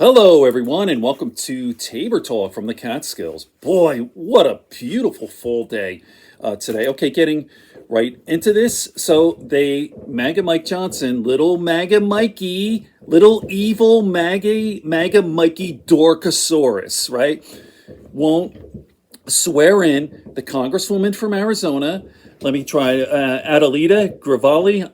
Hello, everyone, and welcome to Tabor Talk from the Catskills. Boy, what a beautiful full day today. Okay, getting right into this. So, MAGA Mike Johnson, little MAGA Mikey, little evil MAGA Mikey Dorkosaurus, right? Won't swear in the Congresswoman from Arizona. Let me try Adelita Grijalva.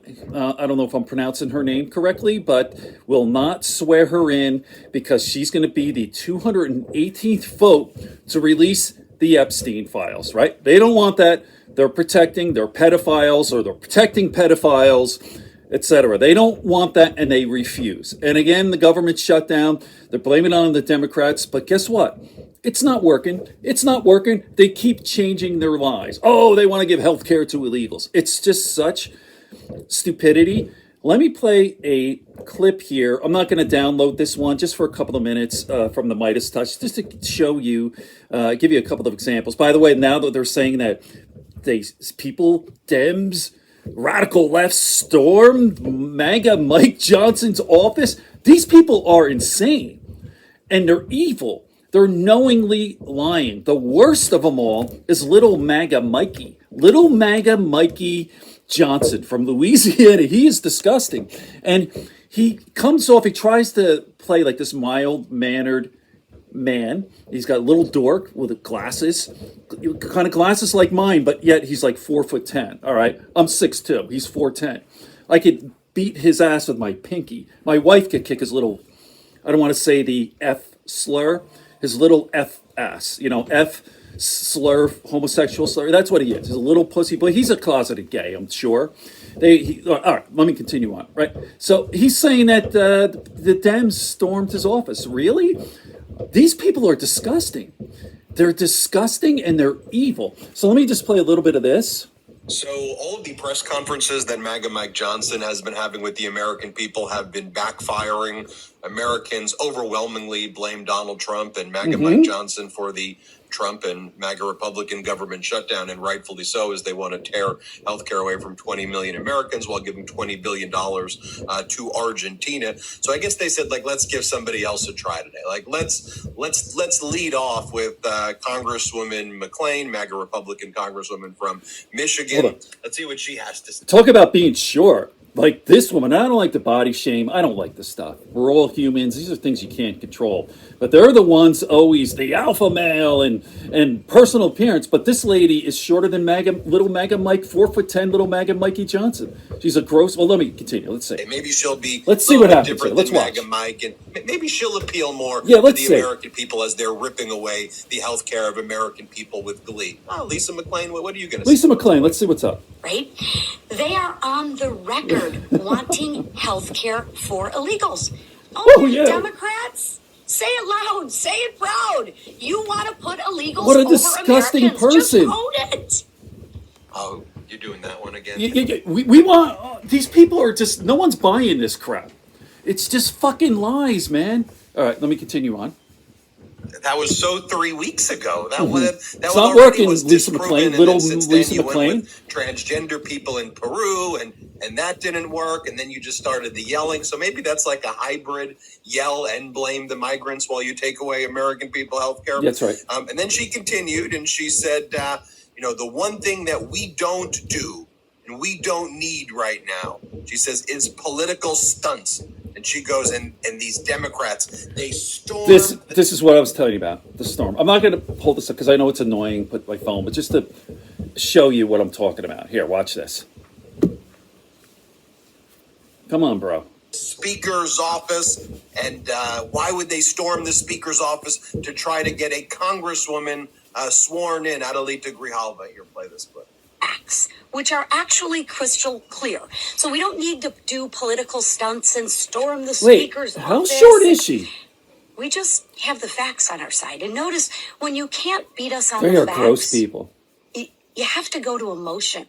I don't know if I'm pronouncing her name correctly, but will not swear her in because she's going to be the 218th vote to release the Epstein files, right? They don't want that. They're protecting their pedophiles, or they're protecting pedophiles, etc. They don't want that, and they refuse. And again, the government shut down. They're blaming it on the Democrats, but guess what? It's not working. It's not working. They keep changing their lies. Oh, they want to give health care to illegals. It's just such stupidity. Let me play a clip here. I'm not going to download this one, just for a couple of minutes from the MeidasTouch, just to show you, give you a couple of examples. By the way, now that they're saying that Dems, radical left stormed MAGA Mike Johnson's office, these people are insane and they're evil. They're knowingly lying. The worst of them all is little MAGA Mikey. Little MAGA Mikey Johnson from Louisiana. He is disgusting. And he comes off, he tries to play like this mild-mannered man. He's got a little dork with glasses, kind of glasses like mine, but yet he's like 4'10". All right, I'm 6'2". He's 4'10". I could beat his ass with my pinky. My wife could kick his little, I don't want to say the F slur, his little F ass, F slur, homosexual slur. That's what he is. He's a little pussy boy. He's a closeted gay, I'm sure. All right, let me continue on, right? So he's saying that the Dems stormed his office. Really? These people are disgusting. They're disgusting and they're evil. So let me just play a little bit of this. So all of the press conferences that MAGA Mike Johnson has been having with the American people have been backfiring. Americans overwhelmingly blame Donald Trump and MAGA Mike Johnson for the Trump and MAGA Republican government shutdown, and rightfully so, as they want to tear healthcare away from 20 million Americans while giving $20 billion to Argentina. So I guess they said, let's give somebody else a try today. Let's lead off with Congresswoman McClain, MAGA Republican Congresswoman from Michigan. Let's see what she has to say. Talk about being short. Like this woman, I don't like the body shame. I don't like this stuff. We're all humans. These are things you can't control. But they're the ones always the alpha male and personal appearance. But this lady is shorter than little MAGA Mike, 4'10", little MAGA Mikey Johnson. She's a gross. Well, let me continue. Let's see. Maybe she'll be. Let's see what happens. Let's watch. MAGA Mike, and maybe she'll appeal more to the American people as they're ripping away the health care of American people with glee. Oh, Lisa McClain, what are you going to say? Lisa McClain, let's see what's up. Right? They are on the record wanting health care for illegals. Oh, yeah. Democrats, say it loud, say it proud. You want to put illegals what a over disgusting Americans. person. Just own it. Oh, you're doing that one again? We want, these people are just, no one's buying this crap. It's just fucking lies, man. All right, let me continue on. That was so 3 weeks ago. That it's not working, Lisa McClain. Little Lisa McClain. Transgender people in Peru, and that didn't work. And then you just started the yelling. So maybe that's like a hybrid: yell and blame the migrants while you take away American people health care. That's right. And then she continued, and she said, the one thing that we don't do and we don't need right now, she says, is political stunts. And she goes, and these Democrats, they storm. This is what I was telling you about, the storm. I'm not going to hold this up because I know it's annoying with my phone, but just to show you what I'm talking about. Here, watch this. Come on, bro. Speaker's office, and why would they storm the Speaker's office to try to get a Congresswoman sworn in? Adelita Grijalva, here, play this clip. Acts, which are actually crystal clear. So we don't need to do political stunts and storm the Speaker's office. How short is she? We just have the facts on our side. And notice, when you can't beat us on the facts, they are gross people. You have to go to emotion.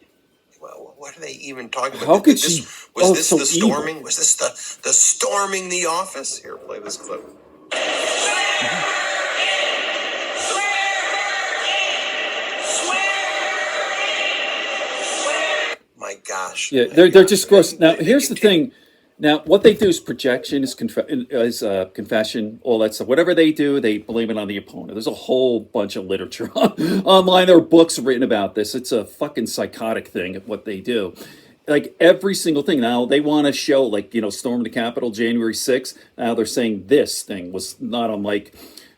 Well, what are they even talking about? How could she? Was this so the storming? Evil. Was this the storming the office? Here, play this clip. My gosh. Yeah, they're just gross. Now, here's the thing. Now, what they do is projection, confession, all that stuff. Whatever they do, they blame it on the opponent. There's a whole bunch of literature online. There are books written about this. It's a fucking psychotic thing of what they do. Like every single thing. Now, they want to show, like, storm the Capitol January 6th. Now they're saying this thing was not unlike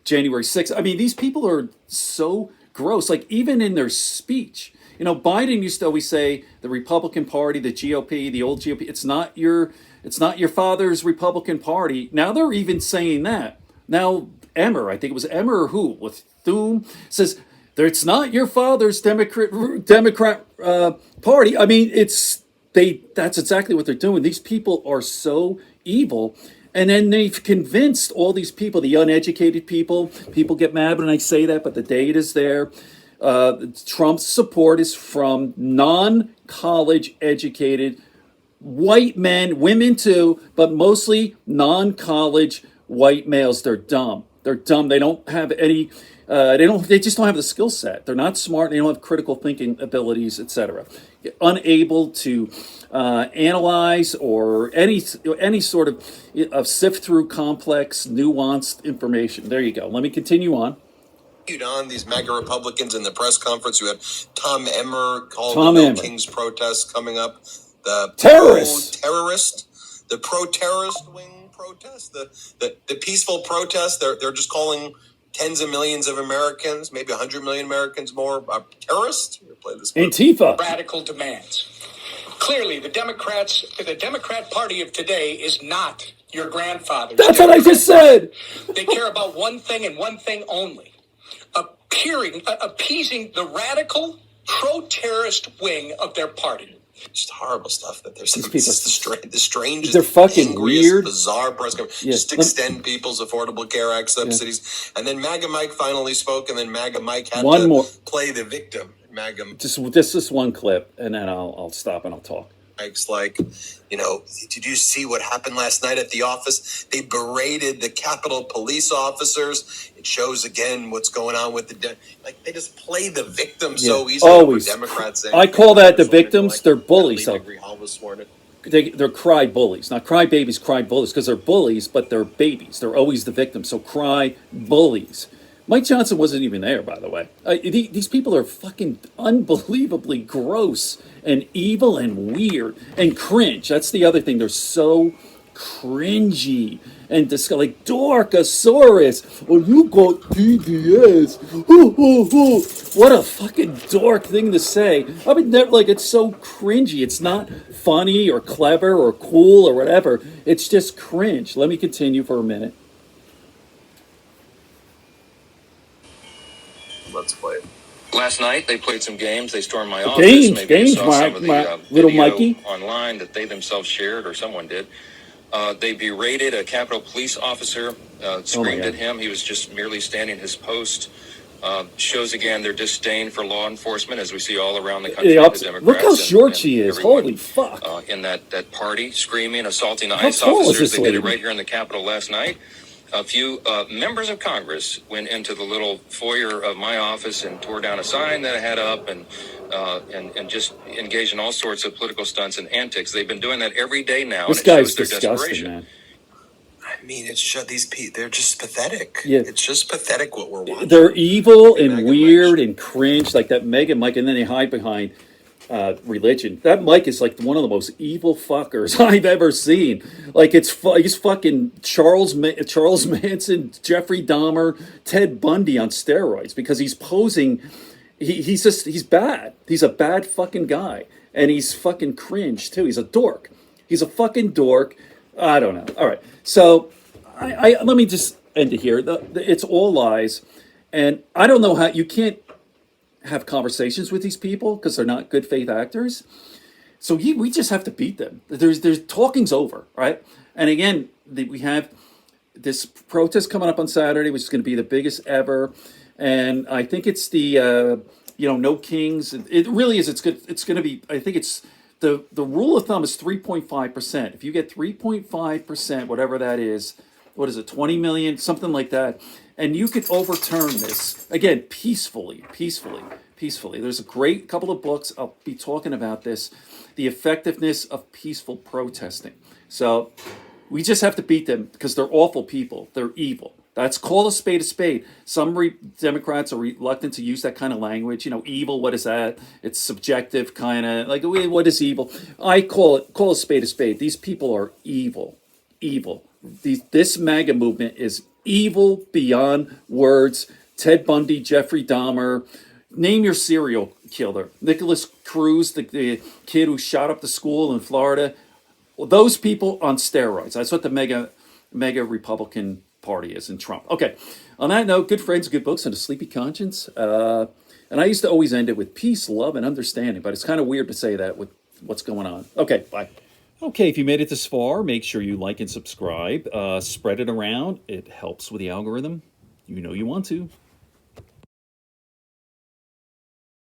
January 6th. I mean, these people are so gross. Like, even in their speech. Biden used to always say the Republican Party, the GOP, the old GOP, it's not your father's Republican Party. Now they're even saying that. Now Emmer, I think it was Emmer or who, with Thune, says it's not your father's Democrat Party. I mean, that's exactly what they're doing. These people are so evil. And then they've convinced all these people, the uneducated people get mad when I say that, but the data's there. Trump's support is from non-college educated white men, women too, but mostly non-college white males. They're dumb. They're dumb. They don't have any. They just don't have the skill set. They're not smart. They don't have critical thinking abilities, etc. Unable to analyze or any sort of sift through complex, nuanced information. There you go. Let me continue on. On these MAGA Republicans in the press conference. You had Tom Emmer called the No Kings protest coming up. The pro-terrorist wing protest, the peaceful protest. They're just calling tens of millions of Americans, maybe 100 million Americans more, terrorists. Play this Antifa. Radical demands. Clearly, the Democrat Party of today is not your grandfather's. That's what I just said. They care about one thing and one thing only. Appeasing the radical pro-terrorist wing of their party. Just horrible stuff that they're saying. The strangest, they're fucking weird, bizarre press conference. Just extend people's Affordable Care Act subsidies. And then MAGA Mike finally spoke, and then MAGA Mike had to play the victim. MAGA. Just one clip, and then I'll stop and I'll talk. Mike's like, did you see what happened last night at the office? They berated the Capitol police officers. It shows again what's going on with they just play the victim so easily. Always. Democrats. I call that the victims. They're bullies. They're cry bullies, not cry babies, cry bullies, because they're bullies, but they're babies. They're always the victims. So cry bullies. Mike Johnson wasn't even there, by the way. These people are fucking unbelievably gross and evil and weird and cringe. That's the other thing. They're so cringy and like Dorkosaurus. Oh, you got PBS. What a fucking dork thing to say. I mean, it's so cringy. It's not funny or clever or cool or whatever. It's just cringe. Let me continue for a minute. Let's play it. Last night they played some games. They stormed my office. Maybe you saw some of the little video Mikey online that they themselves shared, or someone did. They berated a Capitol police officer, screamed at him. He was just merely standing his post. Shows again their disdain for law enforcement, as we see all around the country. The Democrats. Look how short she is. Holy fuck. In that party, screaming, assaulting the ICE officers. They did it right here in the Capitol last night. A few members of Congress went into the little foyer of my office and tore down a sign that I had up and just engaged in all sorts of political stunts and antics. They've been doing that every day now. This guy's disgusting, man. I mean, they're just pathetic. Yeah. It's just pathetic what we're watching. They're evil and weird and cringe, like that MAGA Mike, and then they hide behind religion. That Mike is like one of the most evil fuckers I've ever seen. Like he's fucking Charles Manson, Jeffrey Dahmer, Ted Bundy on steroids, because he's posing. He's bad. He's a bad fucking guy, and he's fucking cringe too. He's a dork. He's a fucking dork. I don't know. All right, so I let me just end it here. It's all lies, and I don't know how you can't have conversations with these people because they're not good faith actors. So we just have to beat them. There's talking's over, right? And again, we have this protest coming up on Saturday, which is going to be the biggest ever. And I think it's the No Kings. It really is. It's good. It's going to be. I think it's the rule of thumb is 3.5%. If you get 3.5%, whatever that is, what is it? 20 million, something like that. And you could overturn this, again, peacefully, peacefully. There's a great couple of books. I'll be talking about this, the effectiveness of peaceful protesting. So we just have to beat them because they're awful people. They're evil. That's call a spade a spade. Some Democrats are reluctant to use that kind of language. Evil. What is that? It's subjective, kind of like what is evil? I call a spade a spade. These people are evil, evil. This MAGA movement is evil beyond words. Ted Bundy, Jeffrey Dahmer. Name your serial killer. Nicholas Cruz, the kid who shot up the school in Florida. Well, those people on steroids. That's what the mega Republican Party is in Trump. Okay. On that note, good friends, good books, and a sleepy conscience. And I used to always end it with peace, love, and understanding, but it's kind of weird to say that with what's going on. Okay, bye. Okay, if you made it this far, make sure you like and subscribe. Spread it around. It helps with the algorithm. You know you want to.